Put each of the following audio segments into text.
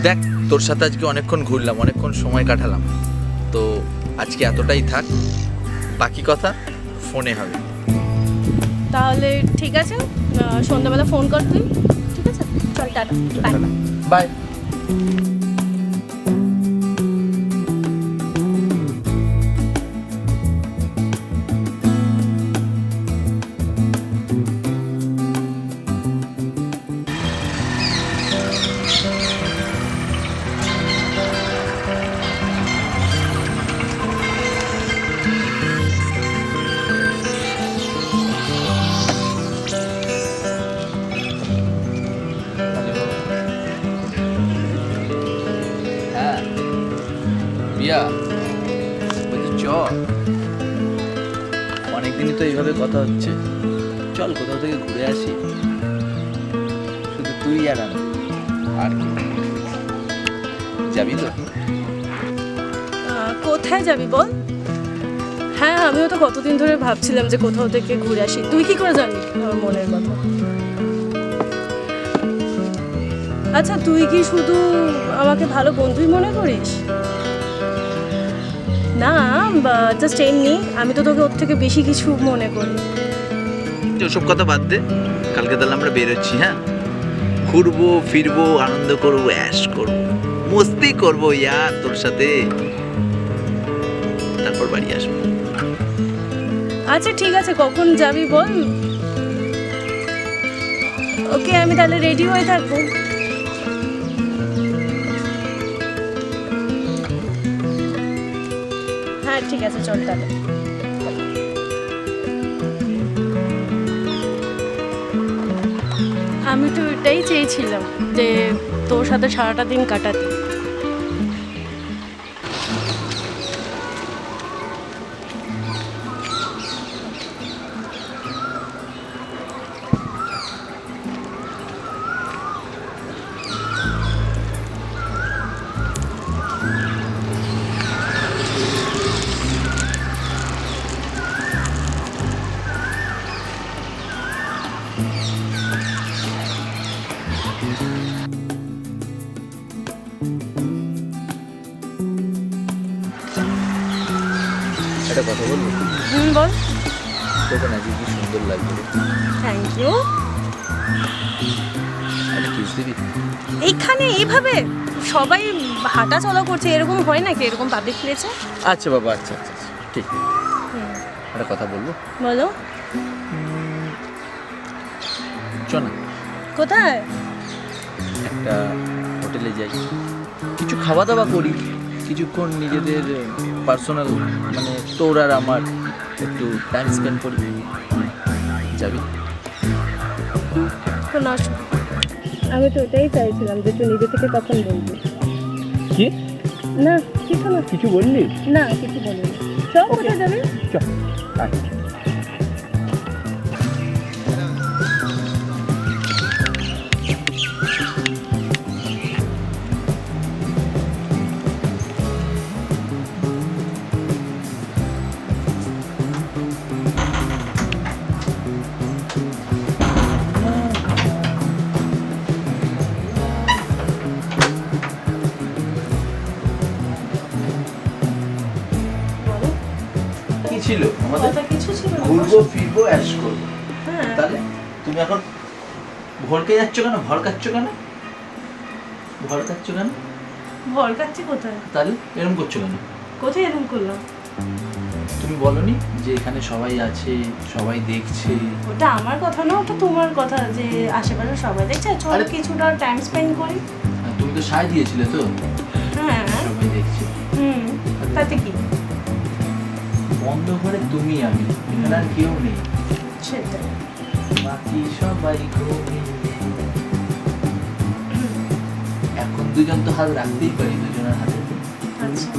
দেখ, তোর সাথে আজকে অনেকক্ষণ ঘুরলাম, অনেকক্ষণ সময় কাটালাম, তো আজকে এতটাই থাক, বাকি কথা ফোনে হবে। তাহলে ঠিক আছে, সন্ধ্যাবেলা ফোন কর তুই। ঠিক আছে, চল টাটা, বাই। বাই। হ্যাঁ বিয়া, বলছি চ, অনেকদিনই তো এইভাবে কথা হচ্ছে, চল কোথাও থেকে ঘুরে আসি, শুধু তুই আর আমি, আর কি, যাবি তো? কোথায় যাবি বল? হ্যাঁ, আমিও তো কতদিন ধরে ভাবছিলাম যে কোথাও থেকে ঘুরে আসি। তুই কি করে জানলি আমার মনের কথা? আচ্ছা, তুই কি শুধু আমাকে ভালো বন্ধুই মনে করিস? না, জাস্ট এমনি, আমি তো তোকে ওর থেকে বেশি কিছু মনে করি। ওসব কথা বাদ দে, কালকে তাহলে আমরা বেরোচ্ছি। হ্যাঁ, ঘুরবো ফিরবো, আনন্দ করবো, অ্যাশ করবো, মস্তি করবো ইয়ার তোর সাথে, তারপর বাড়ি আসবো। আচ্ছা ঠিক আছে, কখন যাবি বল? ওকে, আমি তাহলে রেডি হয়ে থাকবো। হ্যাঁ ঠিক আছে, চল তাহলে। আমি তো এটাই চেয়েছিলাম যে তোর সাথে সারাটা দিন কাটাতে। একটা কথা বলবো? বল। তোকে নাকি কি সুন্দর লাগবে। Thank you. একটা কিস দিবি? এইখানে এইভাবে সবাই হাঁটা চলা করছে, এরকম হয় নাকি এরকম পাবলিক প্লেসে? আচ্ছা বাবা, আচ্ছা আচ্ছা আচ্ছা, ঠিক। একটা কথা বলবো? বলো। চ না, কোথায়? একটা হোটেলে যাই, কিছু খাওয়া দাওয়া করি, কিছুক্ষণ নিজেদের পার্সোনাল, মানে তোর আর আমার একটু টাইম স্পেন্ড করি। যাবি? না, আমি তো ওটাই চাইছিলাম যে তুই নিজে থেকে কখন বলবি। কি? না কিছু না। কিছু বললি না, কিছু বলিনি। চল, কোথায় যাবি? চ। আচ্ছা। কি ছিল আমাদের? কথা কিছু ছিল না। ঘুরবো ফিরবো, অ্যাশ করবো। হ্যাঁ। তাহলে তুমি এখন ভরকে যাচ্ছ কেন? ভরকাচ্ছ কেন? ভরকাচ্ছ কেন? ভরকাচ্ছি কোথায়? তাহলে এরকম করছো কেন? কোথায় এরকম করলাম? তুমি বলনি যে এখানে সবাই আছে, সবাই দেখছে? ওটা আমার কথা না, ওটা তোমার কথা, যে আশেপাশে সবাই দেখছে, চলো আরে, কিছুটা টাইম স্পেন্ড করি। আর তুমি তো সায় দিয়েছিলে তো, হ্যাঁ। সবাই দেখছে। তাতে কি? বন্ধ করে তুমি আমি, এখানে আর কেউ নেই, সেটাই। বাকি সবাই ঘুমিয়ে। এখন দুজন তো হাত রাখতেই পারি, দুজনের হাতে। আচ্ছা।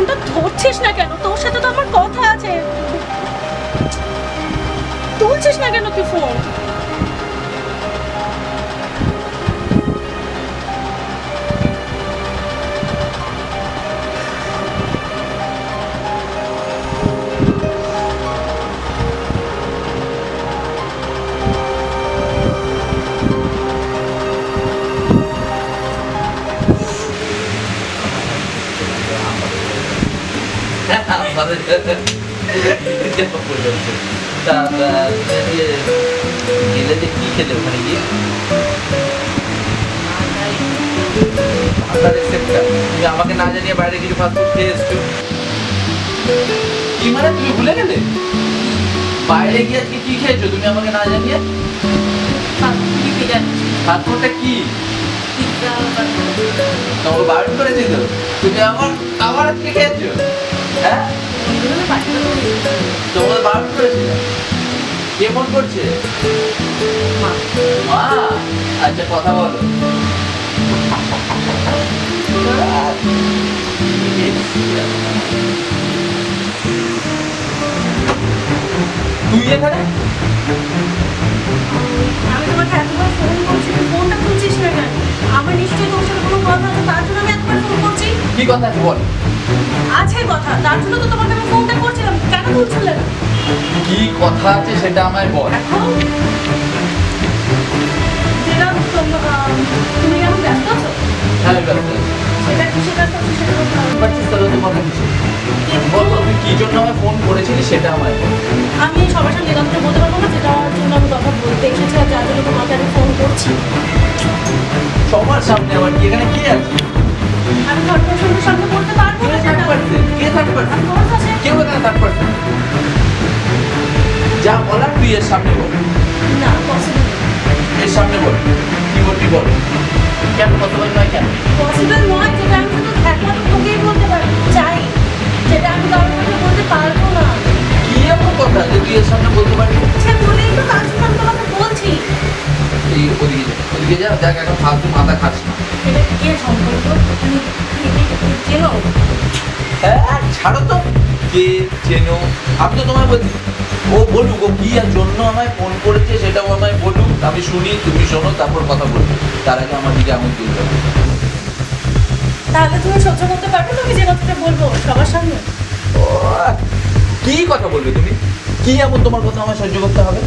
ফোনটা ধরছিস না কেন? তোর সাথে তো আমার কথা আছে। তুলছিস না কেন তুই ফোন? গেলে যে কি খেলে ওখানে গিয়ে তুমি আমাকে না জানিয়ে বাইরে কিছু ফাস্টফুড খেয়ে এসছো। কি মানে তুমি ভুলে গেলে? বাইরে গিয়ে আজকে কি খেয়েছো তুমি আমাকে না জানিয়ে? ফাস্টফুডটা কি? তোমাকে বারণ করেছি তো, তুমি আমার আজকে খেয়েছো? হ্যাঁ, তোমাকে বারণ করেছিল। কে ফোন করছে? মা। আচ্ছা, কথা বলো। তুই এখানে? আমি তোমাকে এতবার ফোন করছি, তুই ফোনটা তুলছিস না কেন? আমার নিশ্চয়ই তোর সাথে কোনো কথা আছে, তার জন্য আমি এতবার ফোন করছি। কি কথা আছে বল? আছে কথা, তার জন্য তো তোমাকে আমি ফোনটা করছিলাম। কেন তুলছিলে না? কি কথা আছে সেটা আমায় বল। এখন যেটা তুমি এখন ব্যস্ত আছো? হ্যাঁ, আমি ব্যস্ত আছি। সেটা কিসে ব্যস্ত আছো সেটা বলতে হবে। পারছিস তাহলে তোমার কিছু বল, তুই কি জন্য আমায় ফোন করেছিলি সেটা আমায় বল। আমি সবার সামনে কথাটা বলতে পারবো না, যেটার জন্য আমি কথা বলতে এসেছি আর যার জন্য তোমাকে আমি ফোন করছি। সবার সামনে আমার কি এখানে কে আছে? আমি কর্পোরেশনের সামনে বলতে পারবো না সেটা। কে থার্ড পারসন? তোর কাছে কেউ এখানে থার্ড পারসন? যা বলার তুই এর সামনে বল। না, পসিবল এর সামনে বল। কি বলবি বল। কেন পসিবল নয় কেন? পসিবল নয়, যেটা আমি শুধু একমাত্র তোকেই বলতে পারি চাই, যেটা আমি কারোর কাছে বলতে পারবো না। কি এমন কথা যে তুই এর সামনে বলতে পারবি? সে বলেই তো তার জন্য আমি তোমাকে বলছি। এই ওদিকে যা দেখ, এখন ফালতু মাথা খাস না। এটা কি সম্পর্ক? তুমি চেনো? হ্যাঁ, ছাড়ো তো। কে চেনো? আমি তো তোমায় বলছি ও বলুক ও কি আর জন্য আমায় ফোন করেছে সেটাও আমায় বলুক, আমি শুনি, তুমি শোনো, তারপর কথা বলবো। তার আগে আমার দিকে আঙুল তুলবে না। তাহলে তুমি সহ্য করতে পারবে? তুমি যে কথাটা বলবো সবার সামনে। ও, কি কথা বলবে তুমি? কি এমন তোমার কথা আমায় সহ্য করতে হবে?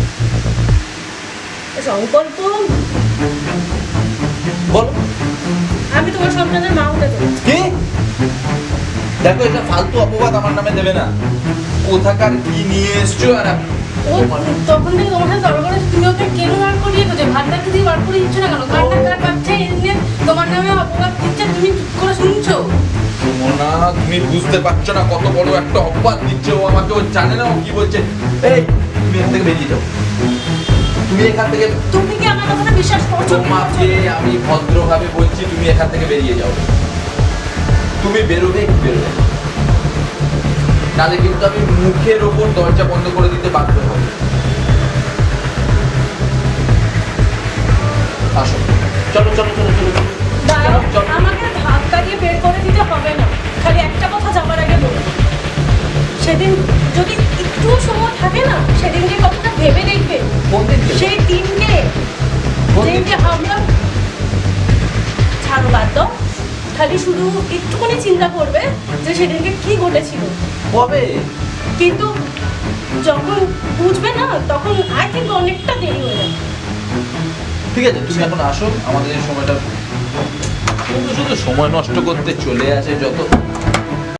সংকল্প, বলো। আমি তোমার সন্তানের মা হতে চলেছি। কি? দেখো, এটা ফালতু অপবাদ আমার নামে দেবে না। কোথাকার কি নিয়ে এসছো আর ও তখন থেকে তোমার সাথে তর্ক করে, তুমি ওকে কেন বার করিয়ে দেছো? ভাতটাকে দিয়ে বার করে দিচ্ছ না কেন? কারটা কার বাচ্চা এনে তোমার নামে অপবাদ দিচ্ছে, তুমি চুপ করে শুনছো? মোনা, তুমি বুঝতে পারছো না কত বড় একটা অপবাদ দিচ্ছে ও আমাকে। ও জানে না ও কি বলছে। এই, তুমি এখান থেকে বেরিয়ে যাও। তুমি এখান থেকে, তুমি কি আমার কথাটা বিশ্বাস করছো? তোমাকে আমি ভদ্রভাবে বলছি তুমি এখান থেকে বেরিয়ে যাও। তুমি বেরোবে কি বেরোবে, নাহলে কিন্তু আমি মুখের ওপর দরজা বন্ধ করে দিতে বাধ্য হব। আসো, চলো চলো চলো চলো চলো। দাঁড়াও, চলো। আমাকে ধাক্কা দিয়ে বের করে দিতে হবে না। খালি একটা কথা যাবার আগে বলো, সেদিন যদি একটু সময় থাকে না, সেদিন যে কথাটা ভেবে দেখবে। কোন দিনকে? সেই দিনকে, কোন দিনকে? যেদিনকে আমরা, ছাড়ো বাদ দাও, খালি শুধু একটুখানি চিন্তা করবে যে সেদিনকে কি ঘটেছিল। কবে? কিন্তু যখন বুঝবে না, তখন আই থিঙ্ক অনেকটা দেরি হয়ে যাবে। ঠিক আছে, তুমি এখন আসো। আমাদের এই সময়টা শুধু শুধু সময় নষ্ট করতে চলে আসে যত।